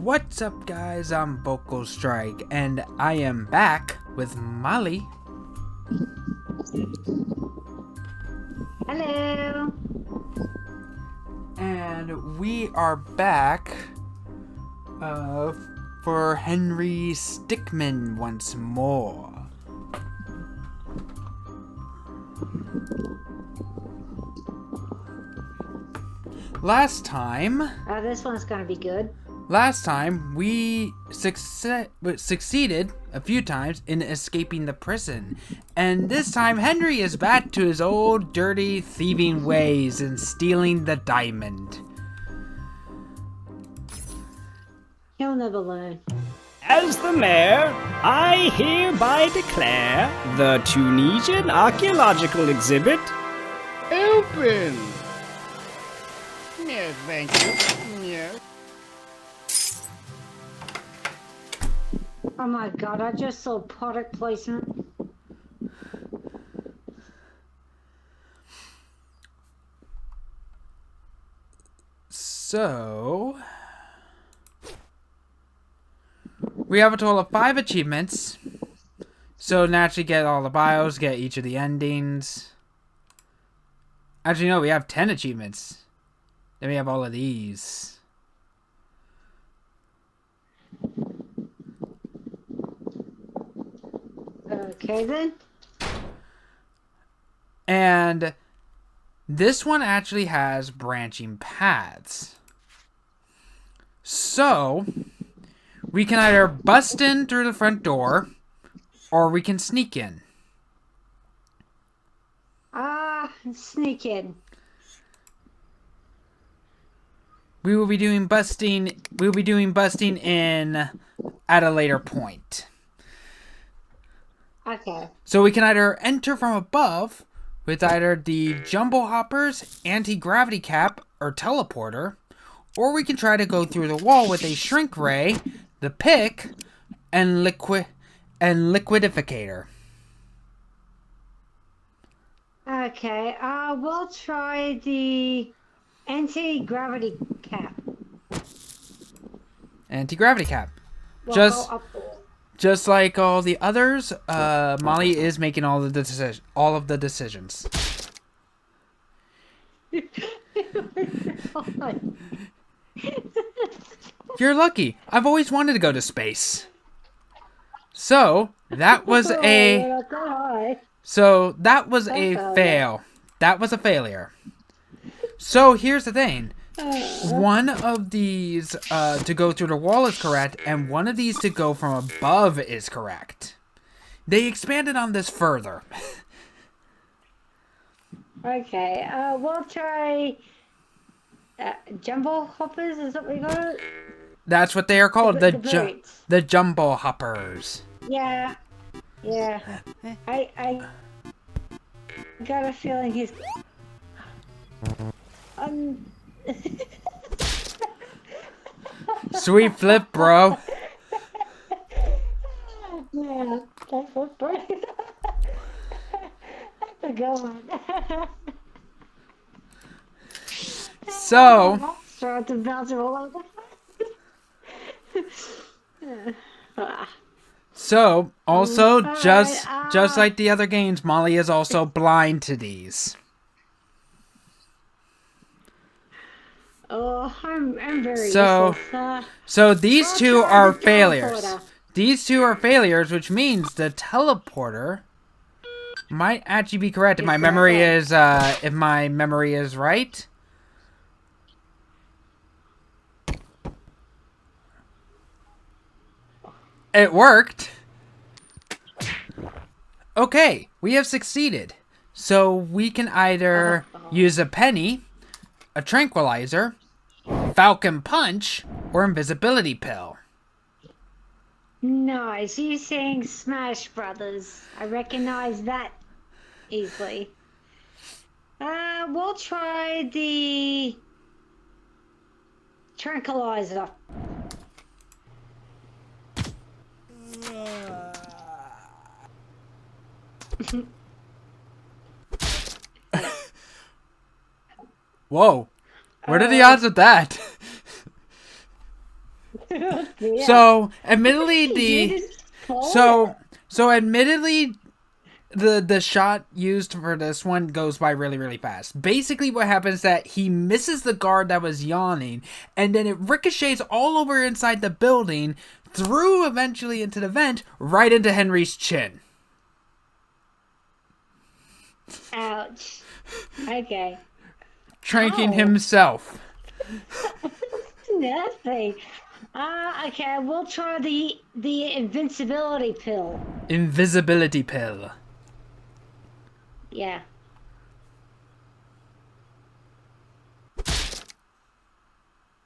What's up, guys? I'm Vocal Strike, and I am back with Molly. Hello. And we are back for Henry Stickmin once more. Last time This one's gonna be good. we succeeded a few times in escaping the prison. And this time Henry is back to his old dirty thieving ways and stealing the diamond. He'll never learn. As the mayor, I hereby declare the Tunisian archaeological exhibit open. Yes, thank you. Yes. Oh my god, I just saw product placement. So we have a total of 5 achievements. So naturally get all the bios, get each of the endings. Actually no, we have 10 achievements. Then we have all of these. Okay then. And this one actually has branching paths. So we can either bust in through the front door, or we can sneak in. Sneak in. We will be doing busting in at a later point. Okay. So we can either enter from above with either the jumbo hoppers, anti-gravity cap, or teleporter, or we can try to go through the wall with a shrink ray, the pick, and liquidificator. Okay. We'll try the anti-gravity cap. Anti-gravity cap. We'll Just go up there. Just like all the others, Molly is making all of the decisions. You're lucky. I've always wanted to go to space. So that was a fail. That was a failure. So here's the thing. One of these to go through the wall is correct, and one of these to go from above is correct. They expanded on this further. Okay. We'll try jumbo hoppers. Is that what we got? That's what they are called, The birds. the jumbo hoppers. Yeah. Yeah. I got a feeling he's. Sweet flip, bro. Yeah, that's what's great. That's a good one. So, Start to bounce all over. also, All just right, like the other games, Molly is also blind to these. Oh, I'm very So- useless. So these I'll two try are the failures. teleporter. These two are failures, which means the teleporter might actually be correct if my memory is right. It worked. Okay, we have succeeded. So we can either use a penny, a tranquilizer, falcon punch, or invisibility pill. Nice. You saying Smash Brothers. I recognize that easily. We'll try the tranquilizer. Whoa. What are the odds of that? Yeah. So, admittedly, You the just fall so admittedly, the shot used for this one goes by really, really fast. Basically, what happens is that he misses the guard that was yawning, and then it ricochets all over inside the building, through eventually into the vent, right into Henry's chin. Ouch. Okay. Tranking Ow. himself. Nasty. Okay, we'll try the invincibility pill. Invisibility pill. Yeah.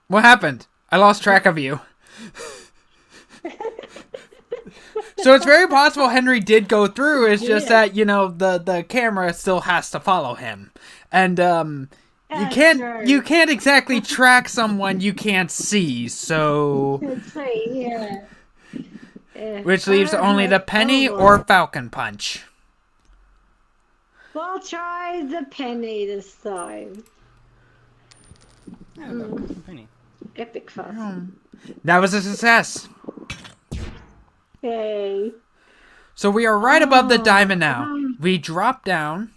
What happened? I lost track of you. So it's very possible Henry did go through. It's just that, you know, the camera still has to follow him. And That's you can't exactly track someone you can't see, so Let's see, yeah. which leaves only the penny or falcon punch. We'll try the penny this time. Penny. Epic fast. That was a success. Yay. So we are right above the diamond now. We drop down,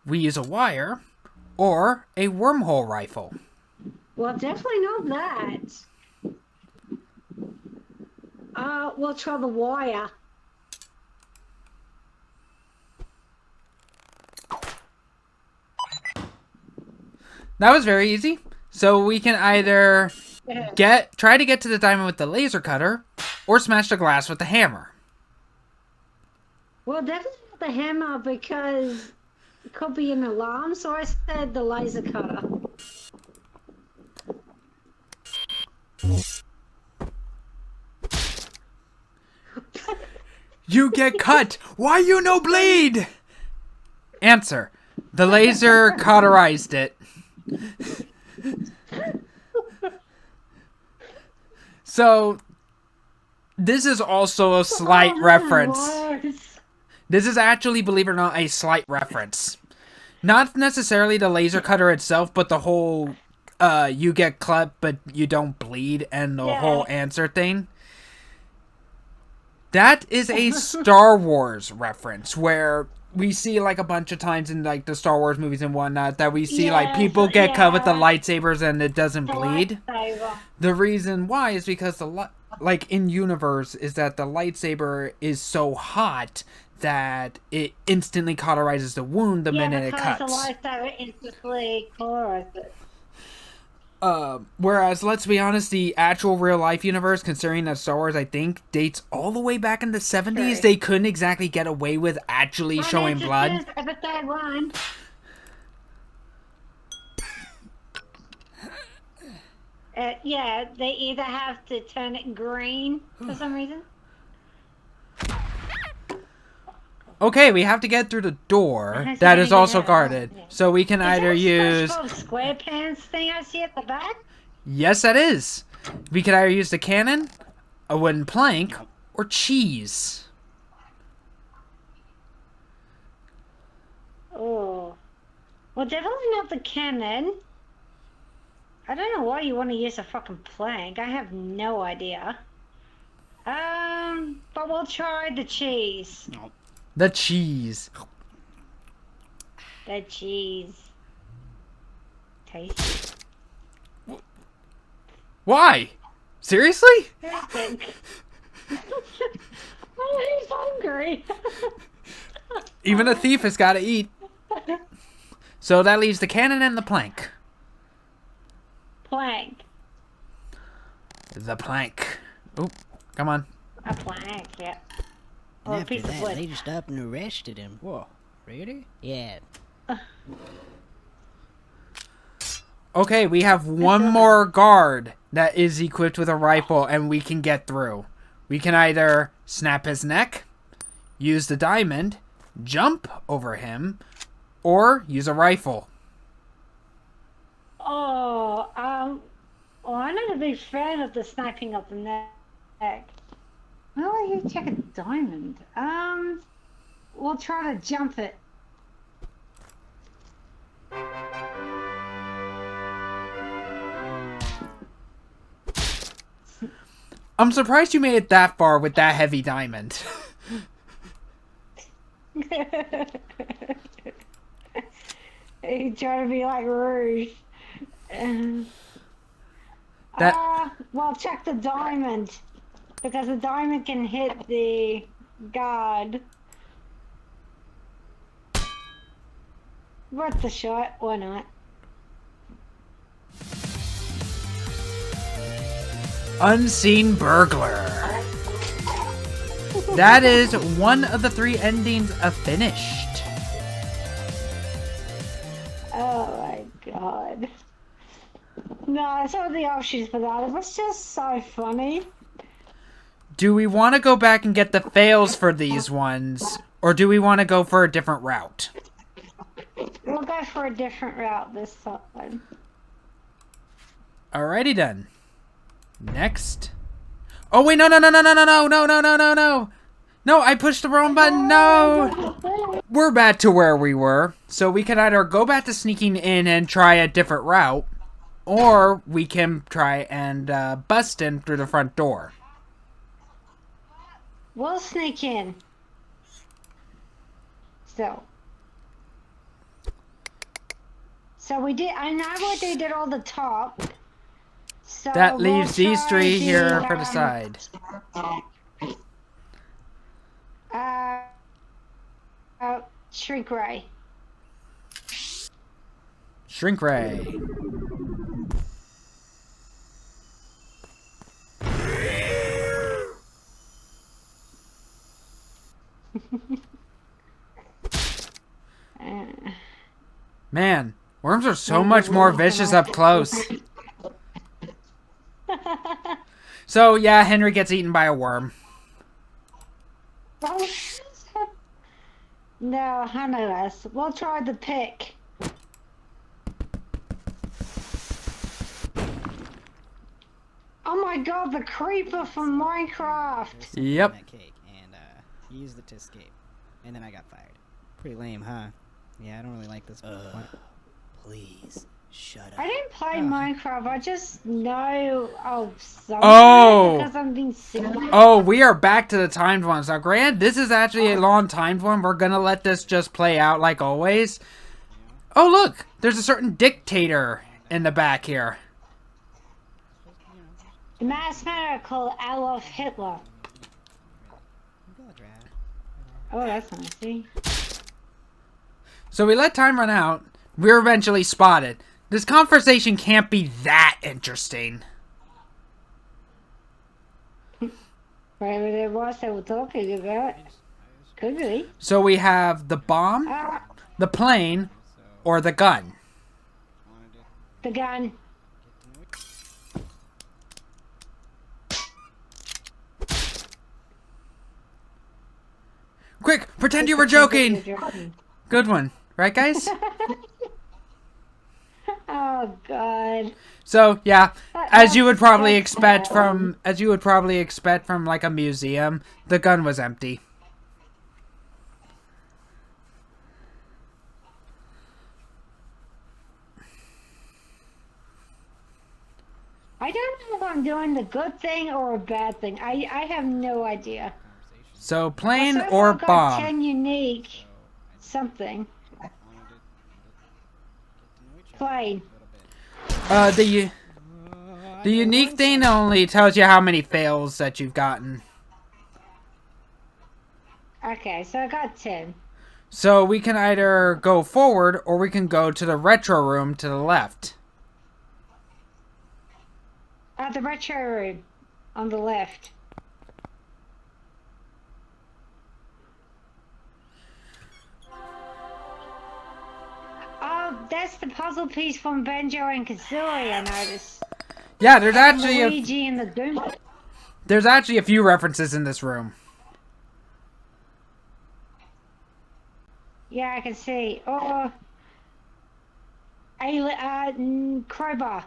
we use a wire, or a wormhole rifle. Well, definitely not that. We'll try the wire. That was very easy. So we can either try to get to the diamond with the laser cutter, or smash the glass with the hammer. Well, definitely not the hammer because it could be an alarm, so I said the laser cutter. You get cut. Why you no bleed? Answer. The laser cauterized it. So, this is also a slight reference. This is actually, believe it or not, a slight reference. Not necessarily the laser cutter itself, but the whole you get cut but you don't bleed and the whole answer thing. That is a Star Wars reference where we see like a bunch of times in like the Star Wars movies and whatnot that we see like people get cut with the lightsabers and it doesn't bleed. The reason why is because like in universe is that the lightsaber is so hot that it instantly cauterizes the wound the minute it cuts. The lightsaber instantly cauterizes it. Whereas, let's be honest, the actual real life universe, considering that Star Wars, I think, dates all the way back in the 70s, Sure. They couldn't exactly get away with actually showing blood. Episode 1. Yeah, they either have to turn it green for some reason. Okay, we have to get through the door that is also guarded. So we can either use... square pants thing I see at the back? Yes, that is. We could either use the cannon, a wooden plank, or cheese. Oh. Well, definitely not the cannon. I don't know why you want to use a fucking plank. I have no idea. But we'll try the cheese. The cheese. The cheese. Tasty. Why? Seriously? Oh, he's hungry. Even a thief has got to eat. So that leaves the cannon and the plank. Plank. The plank. Oh, come on. A plank, yeah. And Or a after piece of that, wood. they just up and arrested him. Whoa, really? Yeah. Okay, we have one more guard that is equipped with a rifle and we can get through. We can either snap his neck, use the diamond, jump over him, or use a rifle. Oh, well, I'm not a big fan of the sniping of the neck. Well, I check a diamond. We'll try to jump it. I'm surprised you made it that far with that heavy diamond. You try to be like Rouge. Well, check the diamond. Because the diamond can hit the guard. Worth the shot, or not. Unseen burglar. That is one of the 3 endings of finished. Oh my god. No, some of the options for that. It was just so funny. Do we want to go back and get the fails for these ones? Or do we want to go for a different route? We'll go for a different route this time. Alrighty then. Next. Oh wait, no. No, I pushed the wrong button. No. We're back to where we were. So we can either go back to sneaking in and try a different route. Or we can try and bust in through the front door. We'll sneak in. So we did. I know what they did all the top. So That leaves these 3 here for the the side. Shrink ray. Shrink ray. Man, worms are so much more vicious up close. So, yeah, Henry gets eaten by a worm. No, Hannah, we'll try the pick. Oh my god, the creeper from Minecraft! Yep. That cake and used it to escape, and then I got fired. Pretty lame, huh? Yeah, I don't really like this. Please shut up. I didn't play Minecraft, I just know something because I'm being silly. Oh, we are back to the timed ones. Now, granted, this is actually a long timed one. We're gonna let this just play out like always. Oh, look! There's a certain dictator in the back here. The mathematical called Adolf Hitler. Oh, that's nice. So we let time run out. We're eventually spotted. This conversation can't be that interesting. Whatever it was they were talking about. Could be. So we have the bomb, the plane, or the gun. The gun. Quick, pretend you were joking. Good one, right, guys? Oh god. So yeah, as you would probably expect from like a museum, the gun was empty. I don't know if I'm doing the good thing or a bad thing. I have no idea. So plane So or I've got bomb? 10 unique something. Plane. The unique thing only tells you how many fails that you've gotten. Okay, so I got 10. So we can either go forward or we can go to the retro room to the left. The retro room on the left. Oh, that's the puzzle piece from Banjo and Kazooie, I noticed. Yeah, there's actually Luigi and the Goom. there's actually a few references in this room. Yeah, I can see. Oh, crowbar.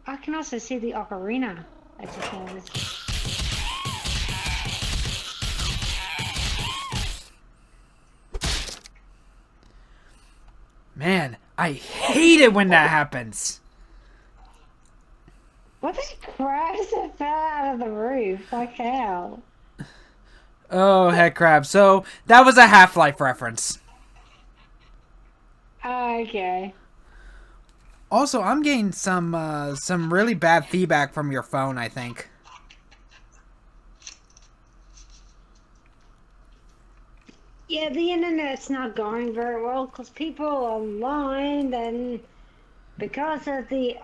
I can also see the ocarina. I just noticed. Man, I hate it when that happens. What the crabs that fell out of the roof? Like how? Oh, heck crab. So, that was a Half-Life reference. Oh, okay. Also, I'm getting some really bad feedback from your phone, I think. Yeah, the internet's not going very well because people are online and because of the,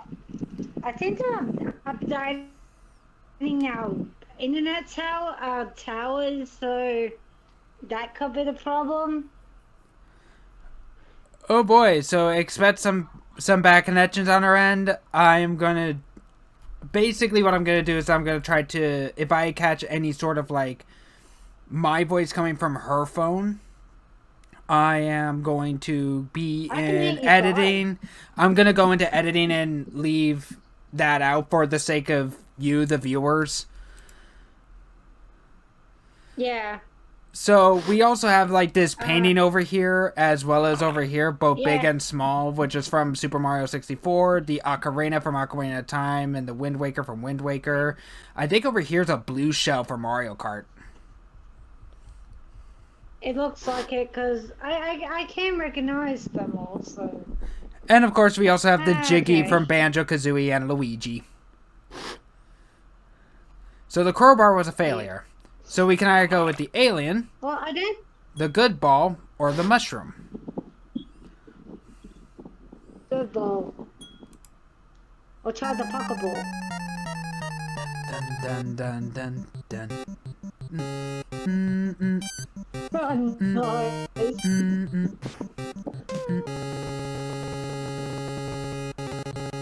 I think they're updating our internet towers, so that could be the problem. Oh boy, so expect some bad connections on our end. Basically what I'm gonna do is I'm gonna try to, if I catch any sort of like my voice coming from her phone, I am going to be in editing. I'm gonna go into editing and leave that out for the sake of you, the viewers. Yeah. So we also have like this painting over here as well as over here, both big and small, which is from Super Mario 64, the Ocarina from Ocarina of Time, and the Wind Waker from Wind Waker. I think over here's a blue shell for Mario Kart. It looks like it because I can recognize them also. And of course we also have the Jiggy Okay. from Banjo-Kazooie and Luigi. So the crowbar was a failure. So we can either go with the alien, Well, I did. the good ball, or the mushroom. Good ball. Or try the Pokeball. Dun dun dun dun dun. Nice.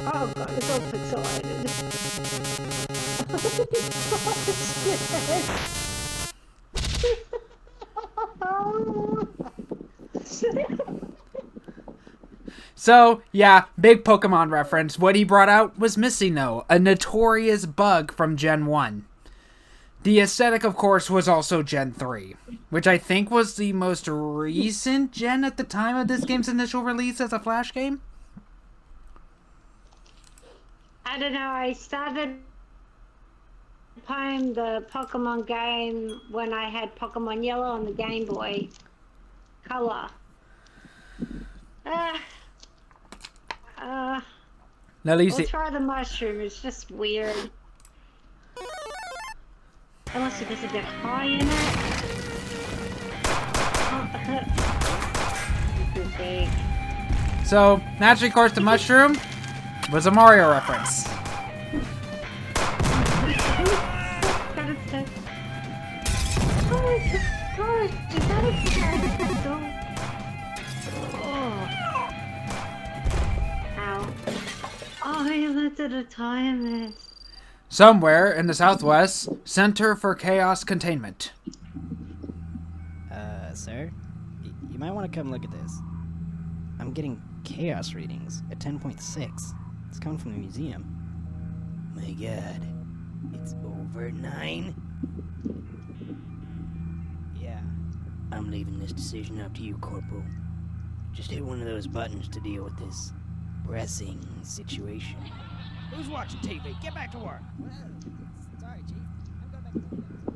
Oh god, it's so pixelated. So, yeah, big Pokemon reference. What he brought out was Misty-No, a notorious bug from Gen 1. The aesthetic, of course, was also Gen 3, which I think was the most recent gen at the time of this game's initial release as a Flash game. I don't know, I started playing the Pokemon game when I had Pokemon Yellow on the Game Boy Color. Now, We'll try the mushroom, it's just weird. Unless it gets a bit high in it. Too big. So, naturally, of course, the mushroom was a Mario reference. Oh my gosh, is that a dog? Oh. Ow. Oh, I left it a time. Somewhere in the Southwest, Center for Chaos Containment. Sir? You might want to come look at this. I'm getting chaos readings at 10.6. It's coming from the museum. My god. It's over 9? Yeah. I'm leaving this decision up to you, Corporal. Just hit one of those buttons to deal with this pressing situation. Who's watching TV? Get back to work! Sorry, Chief. I'm going back to work.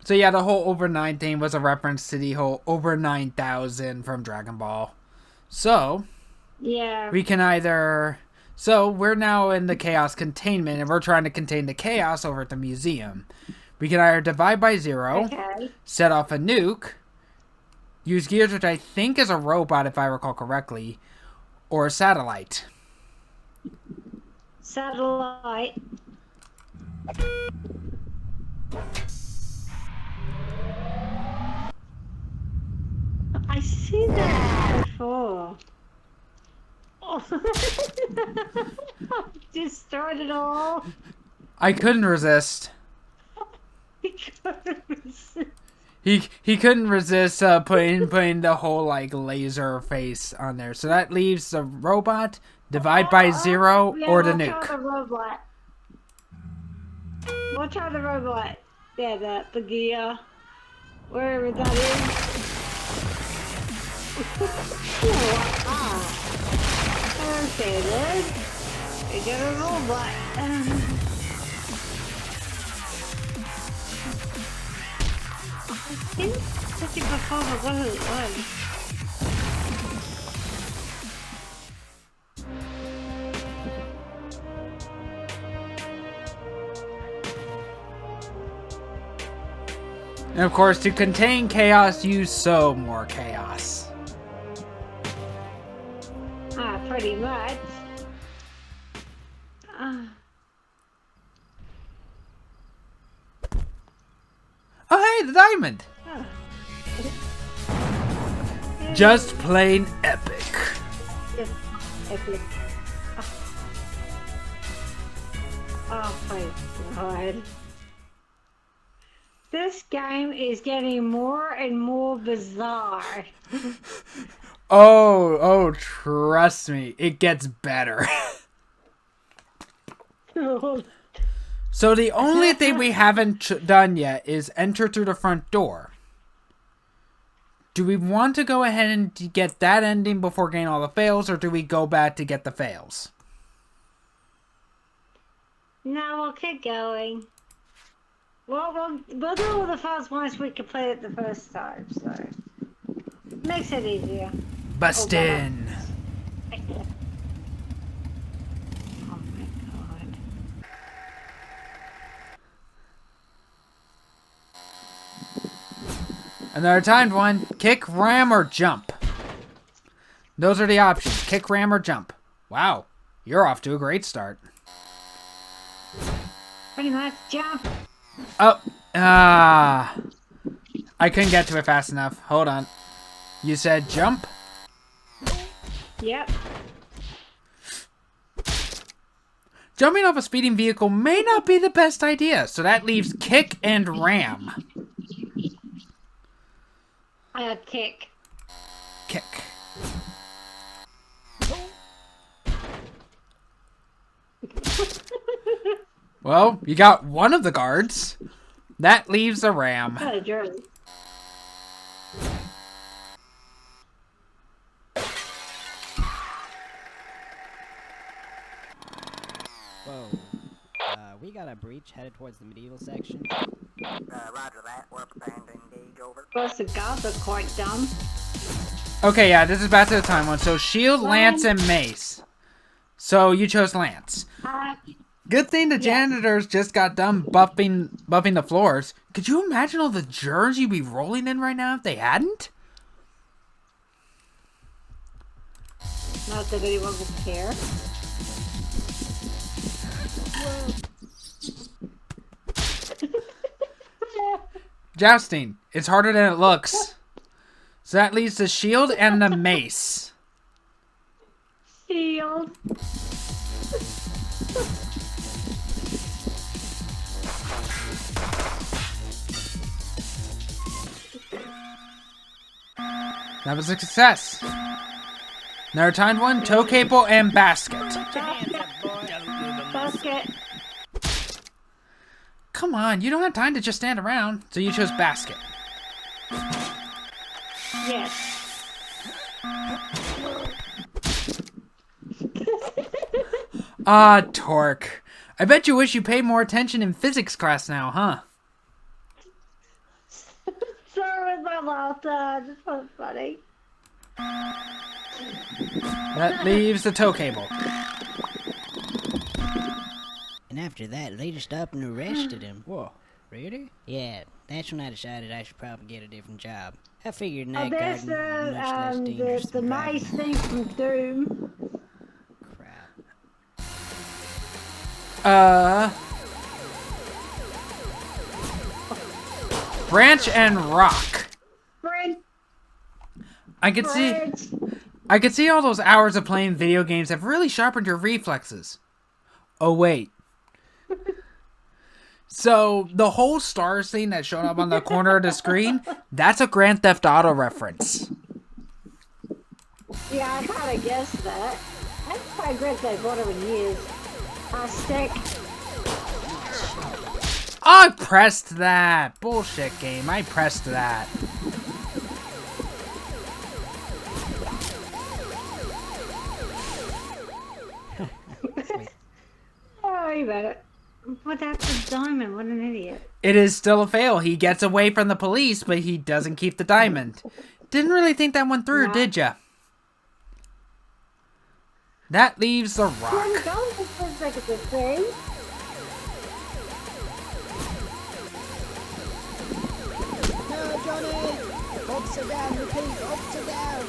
So yeah, the whole over 9 thing was a reference to the whole over 9,000 from Dragon Ball. So, Yeah. we can either... So, we're now in the chaos containment, and we're trying to contain the chaos over at the museum. We can either divide by 0, Okay. set off a nuke, use gears, which I think is a robot if I recall correctly, or a satellite. Satellite. I see that before. Oh. Destroyed it all. I couldn't resist. He couldn't resist putting the whole like laser face on there. So that leaves the robot, divide by 0, Yeah, or the we'll nuke. try the robot. We'll try the robot. Yeah, the gear. Wherever that is. Okay then. You get a robot. I think such a before the who it was. And of course, to contain chaos, you sow more chaos. Pretty much. Oh, hey, the diamond! Just plain epic. Just epic. Oh my god. This game is getting more and more bizarre. Oh, trust me, it gets better. So the only thing we haven't done yet is enter through the front door. Do we want to go ahead and get that ending before getting all the fails, or do we go back to get the fails? No, we'll keep going. Well, we'll do all the files once we complete it the first time, so makes it easier. Bustin'. Oh my god. Another timed one. Kick, ram, or jump. Those are the options. Kick, ram, or jump. Wow, you're off to a great start. Pretty much jump. Oh, I couldn't get to it fast enough. Hold on. You said jump? Yep. Jumping off a speeding vehicle may not be the best idea, so that leaves kick and ram. Kick. Kick. Well, you got one of the guards. That leaves a ram. Oh, Jersey. Whoa. We got a breach headed towards the medieval section. Roger that. We're preparing to engage over. Plus, the guards are quite dumb. Okay, yeah, this is back to the time one. So shield, lance, and mace. So you chose lance. Good thing the janitors just got done buffing the floors. Could you imagine all the germs you'd be rolling in right now if they hadn't? Not that anyone would care. Jousting. It's harder than it looks. So that leaves the shield and the mace. Shield. That was a success. Another timed one, toe cable and basket. Basket. Come on, you don't have time to just stand around. So you chose basket. Yes. Ah, Torque. I bet you wish you paid more attention in physics class now, huh? Sorry with my laughter. This was funny. That leaves the tow cable. And after that, they just up and arrested him. Whoa, really? Yeah, that's when I decided I should probably get a different job. I figured Oh, night there's garden much less dangerous the than mice driving. thing from Doom. Crap. Branch and rock. Friend. I could see all those hours of playing video games have really sharpened your reflexes. Oh wait. So the whole stars thing that showed up on the corner of the screen, that's a Grand Theft Auto reference. Yeah, I kind of guessed that. I haven't played Grand Theft Auto in years. Stick. I pressed that. Bullshit game. I pressed that. worry about it. What happened to Diamond? What an idiot. It is still a fail. He gets away from the police, but he doesn't keep the diamond. Didn't really think that one through, No. did ya? That leaves the rock. Don't look like it's a thing. No, Johnny! Upside down, repeat, upside down!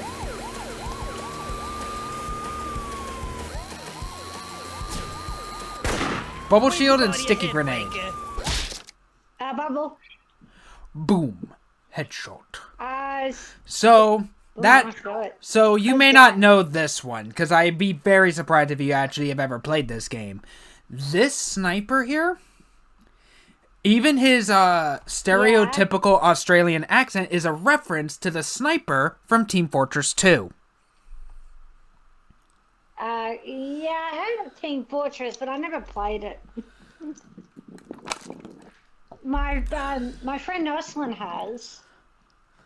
Bubble shield and sticky grenade. Bubble. Boom. Headshot. Uh, So that let's do it. so you may not know this one, because I'd be very surprised if you actually have ever played this game. This sniper here, even his stereotypical Australian accent is a reference to the sniper from Team Fortress 2. Yeah, I heard of Team Fortress, but I never played it. My friend Oslin has.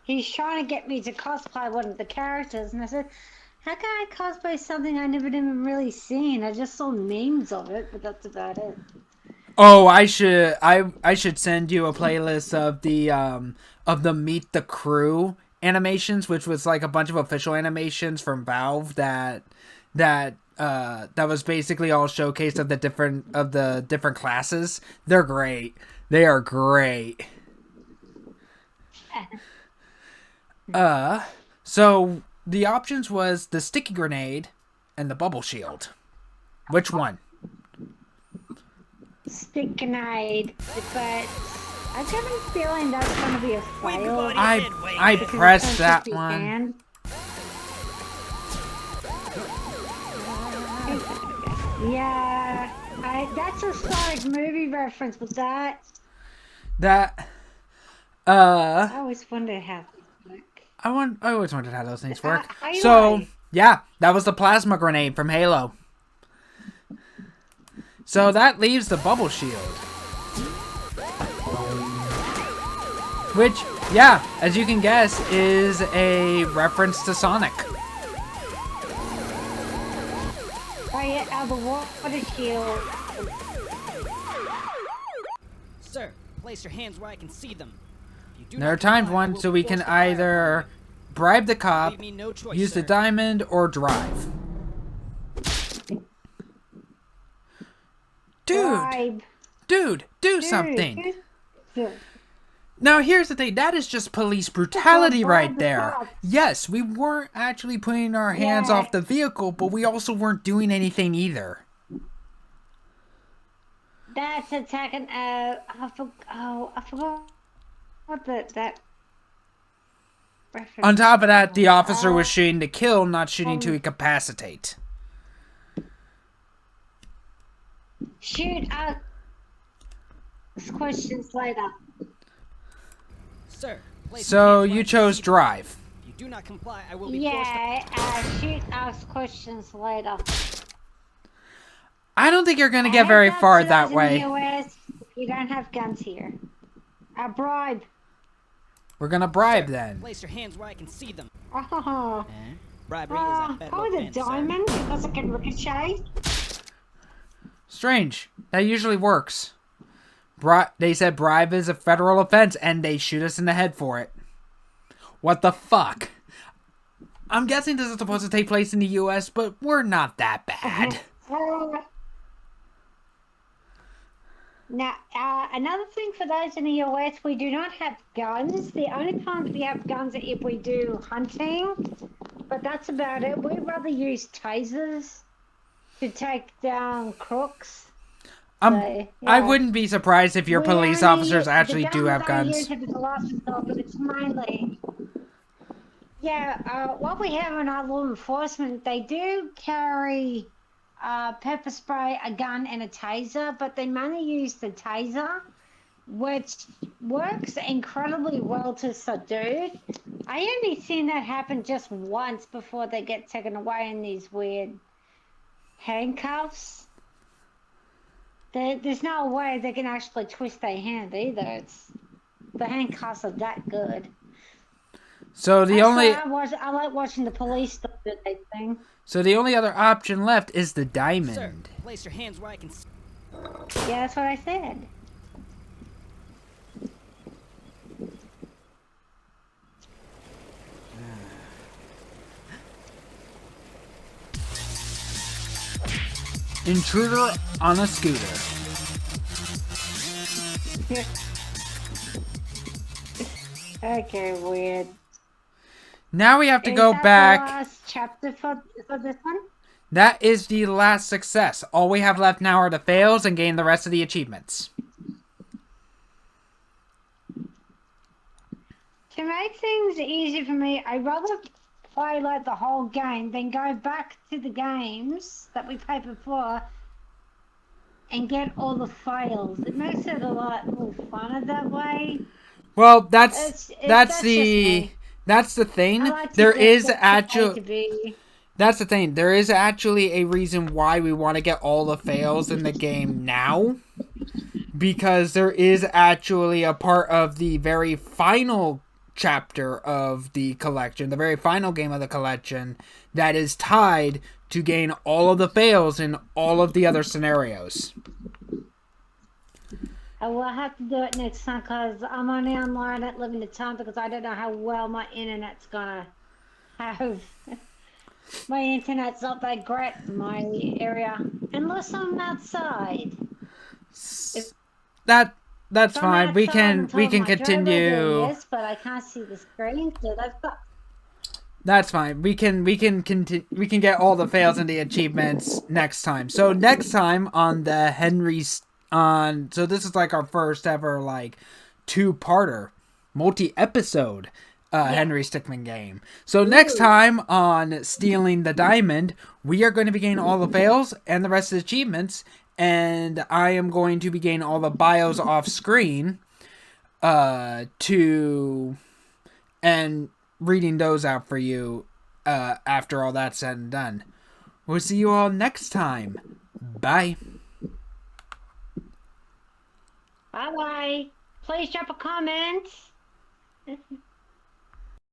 He's trying to get me to cosplay one of the characters, and I said, how can I cosplay something I never even really seen? I just saw memes of it, but that's about it. Oh, I should send you a playlist of the Meet the Crew animations, which was like a bunch of official animations from Valve that was basically all showcased of the different classes. They're great. They are great. So the options was the sticky grenade and the bubble shield. Which one? Stick grenade, but I got a feeling that's going to be a fail. I because pressed it's that supposed to be one. banned. Yeah, that's a Sonic movie reference, but that I always wondered how things work. I always wondered how those things work. I So like. yeah, that was the plasma grenade from Halo. So that leaves the bubble shield. Which, yeah, as you can guess, is a reference to Sonic. Oh yeah, the water shield. Sir, place your hands where I can see them. If you do There are not times comply, I one will so we force can the fire either upon bribe the you. cop, Leave me no choice, use the sir. diamond, or drive. Bribe. Dude, do Dude, something. dude. Now, here's the thing. That is just police brutality right bribe the there. cops. Yes, we weren't actually putting our hands Yeah. off the vehicle, but we also weren't doing anything either. That's attacking. I forgot what that reference. On top of that, the officer was shooting to kill, not shooting to incapacitate. Shoot us questions later. Sir, place your So hands where you I can chose see them. drive. If you do not comply, I will be forced to... Yeah, shoot us questions later. I don't think you're going to get very far that In way. the US, you don't have guns here. A bribe. We're going to bribe Sir, then. place your hands where I can see them. Oh, Bribery is a federal probably the offense, sir. diamond because it can ricochet. Strange. That usually works. They said bribe is a federal offense, and they shoot us in the head for it. What the fuck? I'm guessing this is supposed to take place in the US, but we're not that bad. Now, another thing for those in the US, we do not have guns. The only times we have guns are if we do hunting, but that's about it. We'd rather use tasers to take down crooks. So, I yeah. wouldn't be surprised if your We police only officers use- actually the do have I guns. use it as a last resort, but it's mainly. Yeah, what we have in our law enforcement, they do carry pepper spray, a gun, and a taser, but they mainly use the taser, which works incredibly well to subdue. I only seen that happen just once before they get taken away in these weird handcuffs. There's no way they can actually twist their hand either. The handcuffs are that good. So the That's only why I like watching the police stuff that they thing. so the only other option left is the Sir, diamond. place your hands where I can see... Yeah, that's what I said. Intruder on a scooter. Okay, weird. Now we have to Is go that back. the last chapter for this one? That is the last success. All we have left now are the fails and gain the rest of the achievements. To make things easy for me, I'd rather play like the whole game than go back to the games that we played before and get all the files. It makes it a lot more funner that way. Well, that's That's just the me. thing. I like to There just is get from A to actually B. That's the thing. There is actually a reason why we want to get all the fails in the game now. Because there is actually a part of the very final chapter of the collection, the very final game of the collection, that is tied to gain all of the fails in all of the other scenarios. I will have to do it next time because I'm only online at limited time because I don't know how well my internet's gonna have. My internet's not that great in my area unless I'm outside. That's So I'm fine. We outside can on top of my driveway doing continue. this, but I can't see the screen, so that's got. That's fine. We can get all the fails and the achievements next time. So next time on the so this is like our first ever like two-parter, multi-episode Henry Stickmin game. So next time on Stealing the Diamond, we are going to be getting all the fails and the rest of the achievements, and I am going to be getting all the bios off screen and reading those out for you after all that's said and done. We'll see you all next time. Bye. Bye bye. Please drop a comment.